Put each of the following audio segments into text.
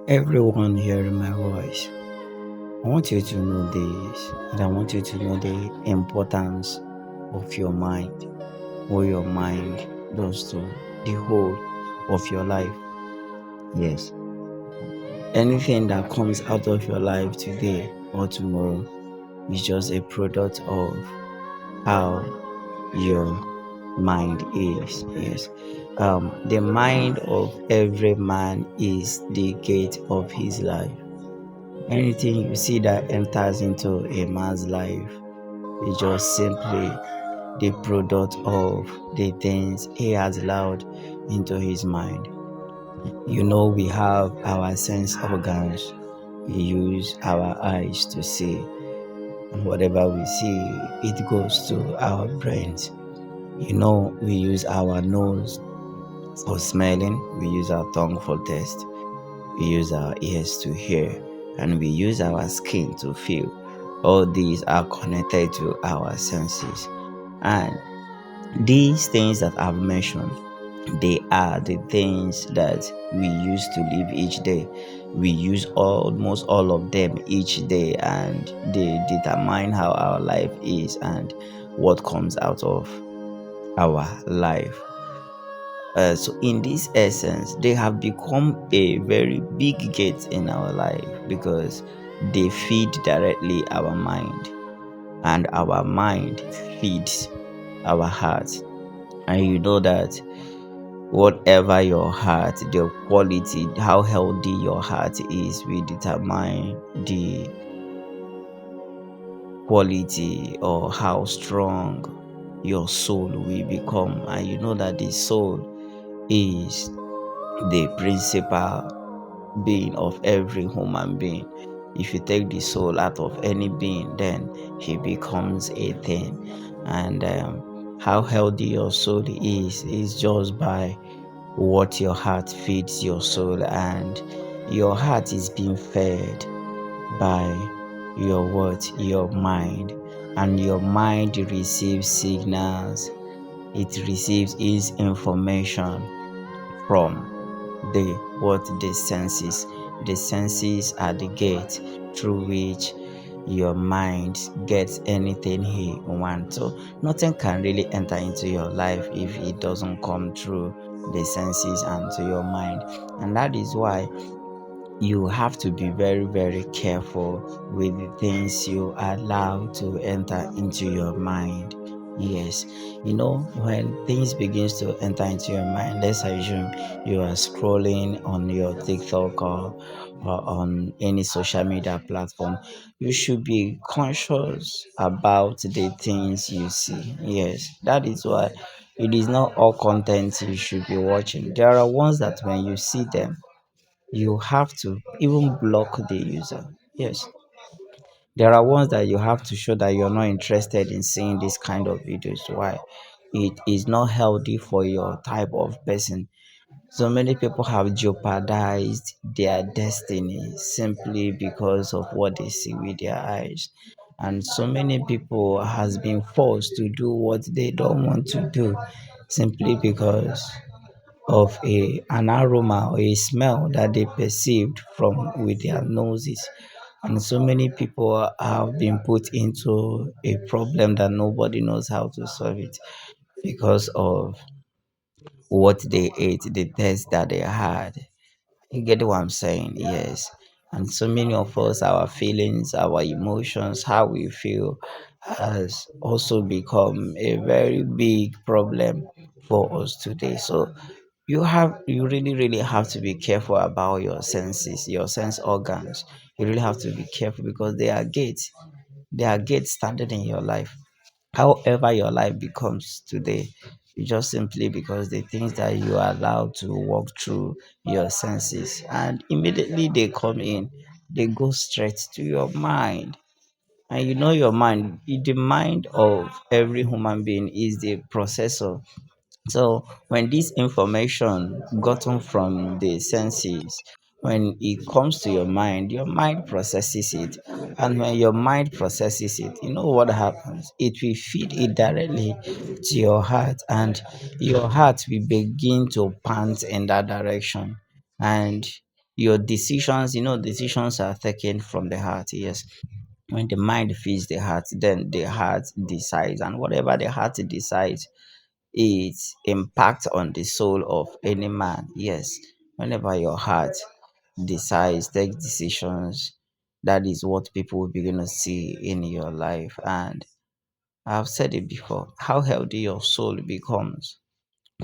Everyone hearing my voice, I want you to know this, and I want you to know the importance of your mind, what your mind does to the whole of your life. Yes, anything that comes out of your life today or tomorrow is just a product of how your mind is. Yes, the mind of every man is the gate of his life. Anything you see that enters into a man's life is just simply the product of the things he has allowed into his mind. We have our sense organs. We use our eyes to see, and whatever we see, it goes to our brains. We use our nose for smelling, we use our tongue for taste, we use our ears to hear, and we use our skin to feel. All these are connected to our senses. And these things that I've mentioned, they are the things that we use to live each day. We use almost all of them each day, and they determine how our life is and what comes out of our life. So, in this essence, they have become a very big gate in our life because they feed directly our mind, and our mind feeds our heart. And you know that whatever your heart, the quality, how healthy your heart is, will determine the quality or how strong your soul will become. And you know that the soul is the principal being of every human being. If you take the soul out of any being, then he becomes a thing. And how healthy your soul is just by what your heart feeds your soul, and your heart is being fed by your mind, and your mind receives signals, it receives its information from the senses. The senses are the gate through which your mind gets anything he wants. So nothing can really enter into your life if it doesn't come through the senses and to your mind. And that is why you have to be very, very careful with the things you allow to enter into your mind. Yes, when things begins to enter into your mind, let's assume you are scrolling on your TikTok or on any social media platform, you should be conscious about the things you see. Yes, that is why it is not all content you should be watching. There are ones that when you see them, you have to even block the user. Yes, there are ones that you have to show that you're not interested in seeing this kind of videos. Why? It is not healthy for your type of person. So many people have jeopardized their destiny simply because of what they see with their eyes. And so many people has been forced to do what they don't want to do simply because of an aroma or a smell that they perceived from with their noses. And so many people have been put into a problem that nobody knows how to solve it because of what they ate, the taste that they had. You get what I'm saying? Yes. And so many of us, our feelings, our emotions, how we feel has also become a very big problem for us today. So you really, really have to be careful about your senses, your sense organs. You really have to be careful because they are gates standing in your life. However your life becomes today, just simply because the things that you are allowed to walk through your senses, and immediately they come in, they go straight to your mind. And your mind, the mind of every human being is the processor. So when this information gotten from the senses, when it comes to your mind processes it. And when your mind processes it, you know what happens? It will feed it directly to your heart, and your heart will begin to pant in that direction. And your decisions, decisions are taken from the heart. Yes, when the mind feeds the heart, then the heart decides, and whatever the heart decides, it impacts on the soul of any man. Yes, whenever your heart decides, takes decisions, that is what people will begin to see in your life. And I've said it before, how healthy your soul becomes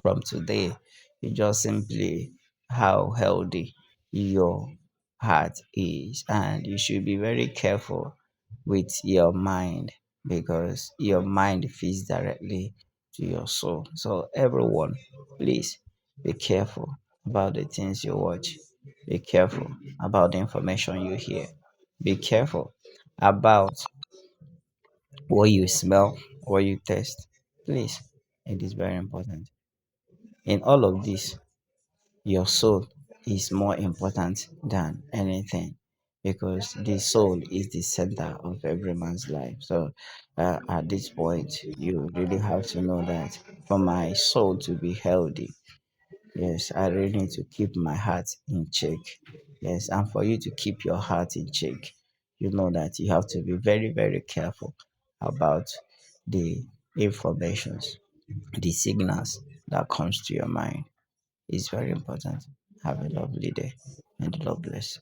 from today is just simply how healthy your heart is. And you should be very careful with your mind, because your mind feeds directly to your soul. So, everyone, please be careful about the things you watch, be careful about the information you hear, be careful about what you smell, what you taste. Please, it is very important. In all of this, your soul is more important than anything, because the soul is the center of every man's life. So, at this point, you really have to know that for my soul to be healthy, yes, I really need to keep my heart in check. Yes, and for you to keep your heart in check, you know that you have to be very, very careful about the informations, the signals that comes to your mind. Is very important. Have a lovely day and God bless.